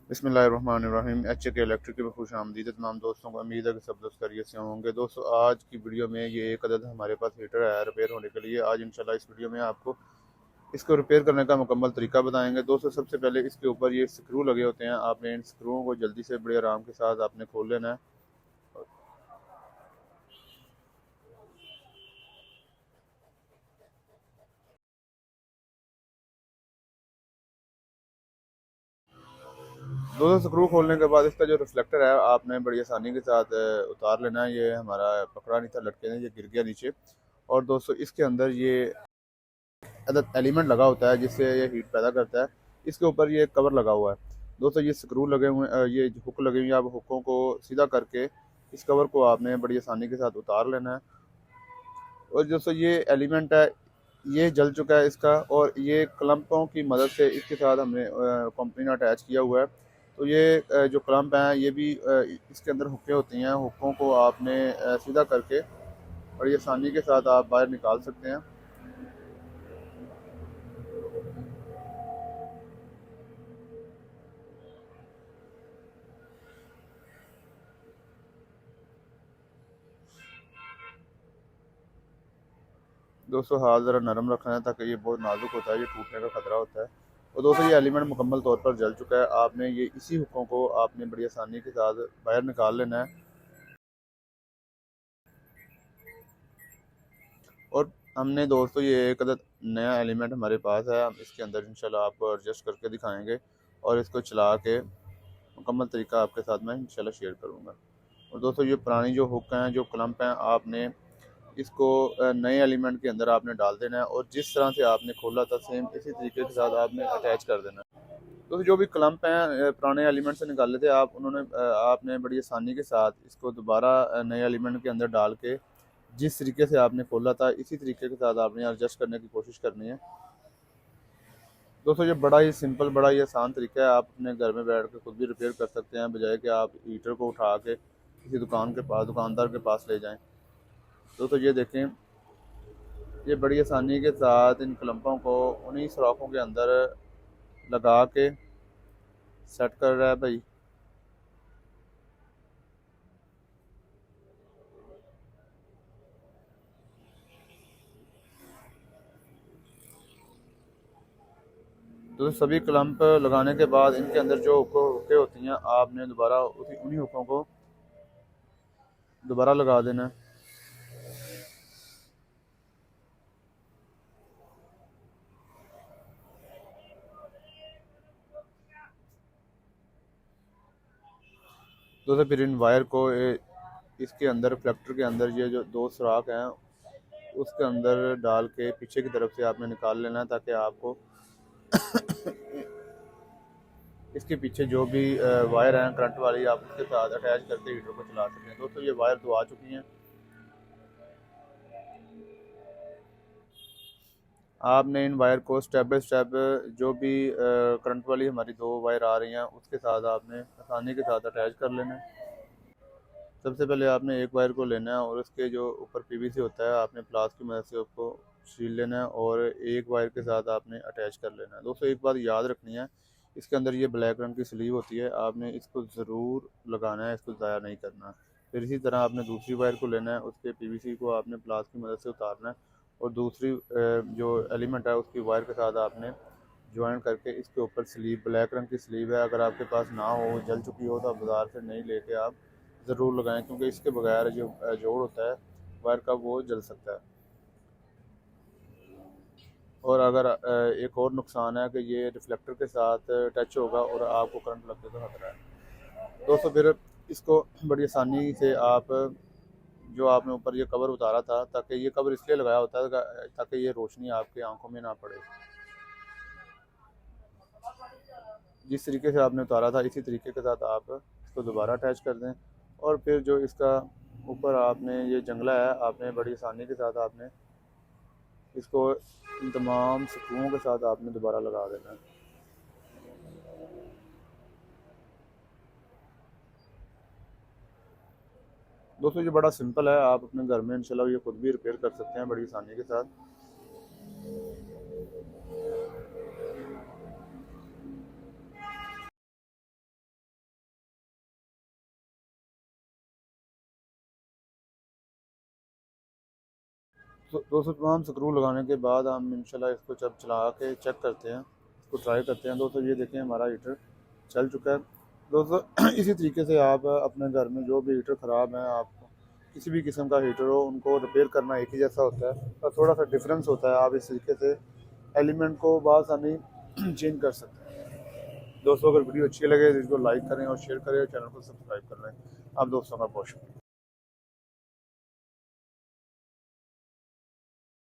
बिस्मिल्लाहिर्रहमानिर्रहीम। एच के इलेक्ट्रिक में खुश आमदीद तमाम दोस्तों को। उम्मीद है कि सब दोस्त खैरियत से होंगे। दोस्तों, आज की वीडियो में ये एक अदद हमारे पास हीटर है रिपेयर होने के लिए। आज इंशाल्लाह इस वीडियो में आपको इसको रिपेयर करने का मुकम्मल तरीका बताएंगे। दोस्तों, सबसे पहले इसके ऊपर ये स्क्रू लगे होते हैं, आपने इन स्क्रूओं को जल्दी से बड़े आराम के साथ आपने खोल लेना है। दोस्तों, स्क्रू खोलने के बाद इसका जो रिफ्लेक्टर है आपने बड़ी आसानी के साथ उतार लेना है। ये हमारा पकड़ा नहीं था लटके ने, ये गिर गया नीचे। और दोस्तों, इसके अंदर ये अदद एलिमेंट लगा होता है जिससे ये हीट पैदा करता है। इसके ऊपर ये कवर लगा हुआ है। दोस्तों, ये स्क्रू लगे हुए ये हुक लगे हुए हैं। आप हुकों को सीधा करके इस कवर को आपने बड़ी आसानी के साथ उतार लेना है। और दोस्तों, ये एलिमेंट है, ये जल चुका है इसका, और ये क्लम्पों की मदद से इसके साथ हमने कंपनी ने अटैच किया हुआ है। तो ये जो क्लम्प हैं ये भी इसके अंदर हुकें होती हैं। हुकों को आपने सीधा करके बड़ी आसानी के साथ आप बाहर निकाल सकते हैं। दोस्तों, हाथ ज़रा नरम रखना है ताकि ये बहुत नाजुक होता है, ये टूटने का खतरा होता है। और दोस्तों, ये एलिमेंट मुकम्मल तौर पर जल चुका है। आपने ये इसी हुकों को आपने बड़ी आसानी के साथ बाहर निकाल लेना है। और हमने दोस्तों ये एक अदद नया एलिमेंट हमारे पास है, हम इसके अंदर इंशाल्लाह आपको एडजस्ट करके दिखाएंगे और इसको चला के मुकम्मल तरीका आपके साथ मैं इंशाल्लाह शेयर करूँगा। और दोस्तों, ये पुरानी जो हुक हैं, जो क्लम्प हैं, आपने इसको नए एलिमेंट के अंदर आपने डाल देना है और जिस तरह से आपने खोला था सेम इसी तरीके के साथ आपने अटैच कर देना है। तो जो भी क्लम्प हैं पुराने एलिमेंट से निकाले थे आपने बड़ी आसानी के साथ इसको दोबारा नए एलिमेंट के अंदर डाल के जिस तरीके से आपने खोला था इसी तरीके के साथ आपने एडजस्ट करने की कोशिश करनी है। दोस्तों, ये बड़ा ही सिंपल, बड़ा ही आसान तरीका है। आप अपने घर में बैठ के खुद भी रिपेयर कर सकते हैं, बजाय कि आप हीटर को उठा के किसी दुकानदार के पास ले जाएं। दोस्तों, ये देखें, ये बड़ी आसानी के साथ इन क्लम्पों को उन्हीं सुराखों के अंदर लगा के सेट कर रहा है भाई। तो सभी क्लम्प लगाने के बाद इनके अंदर जो हुकें होती हैं आपने दोबारा उन्हीं हुकों को दोबारा लगा देना है। दोस्तों, फिर इन वायर को इसके अंदर रिफ्लेक्टर के अंदर ये जो दो सुराख हैं उसके अंदर डाल के पीछे की तरफ से आपने निकाल लेना है ताकि आपको इसके पीछे जो भी वायर हैं करंट वाली आप उसके साथ अटैच करके हीटर को चला सकते हैं। दोस्तों, ये वायर तो आ चुकी हैं। आपने इन वायर को स्टेप बाय स्टेप जो भी करंट वाली हमारी दो वायर आ रही हैं उसके साथ आपने आसानी के साथ अटैच कर लेना है। सबसे पहले आपने एक वायर को लेना है और उसके जो ऊपर पीवीसी होता है आपने प्लास की मदद से उसको छील लेना है और एक वायर के साथ आपने अटैच कर लेना है। दोस्तों, एक बात याद रखनी है, इसके अंदर ये ब्लैक रंग की स्लीव होती है, आपने इसको ज़रूर लगाना है, इसको ज़ाया नहीं करना। फिर इसी तरह आपने दूसरी वायर को लेना है, उसके पीवीसी को आपने प्लास की मदद से उतारना है और दूसरी जो एलिमेंट है उसकी वायर के साथ आपने ज्वाइन करके इसके ऊपर स्लीव, ब्लैक रंग की स्लीव है, अगर आपके पास ना हो, जल चुकी हो, तो आप बाज़ार से नहीं लेके आप ज़रूर लगाएं, क्योंकि इसके बगैर जो जोड़ होता है वायर का वो जल सकता है। और अगर एक और नुकसान है कि ये रिफ्लेक्टर के साथ टच होगा और आपको करंट लगने का खतरा है। दोस्तों, फिर इसको बड़ी आसानी से आप जो आपने ऊपर ये कवर उतारा था, ताकि ये कवर इसलिए लगाया होता है ताकि ये रोशनी आपकी आंखों में ना पड़े। जिस तरीके से आपने उतारा था इसी तरीके के साथ आप इसको दोबारा अटैच कर दें। और फिर जो इसका ऊपर आपने ये जंगला है आपने बड़ी आसानी के साथ आपने इसको इन तमाम स्क्रूओं के साथ आपने दोबारा लगा देना है। दोस्तों, ये बड़ा सिंपल है, आप अपने घर में इंशाल्लाह ये खुद भी रिपेयर कर सकते हैं बड़ी आसानी के साथ। दोस्तों तमाम स्क्रू लगाने के बाद हम इंशाल्लाह इसको जब चला के चेक करते हैं, इसको ट्राई करते हैं। दोस्तों ये देखें हमारा हीटर चल चुका है। दोस्तों इसी तरीके से आप अपने घर में जो भी हीटर ख़राब है, आप किसी भी किस्म का हीटर हो, उनको रिपेयर करना एक ही जैसा होता है और थोड़ा सा डिफरेंस होता है। आप इस तरीके से एलिमेंट को बासानी चेंज कर सकते हैं। दोस्तों अगर वीडियो अच्छी लगे तो इसको लाइक करें और शेयर करें, चैनल को सब्सक्राइब कर लें। आप दोस्तों का बहुत शुक्रिया।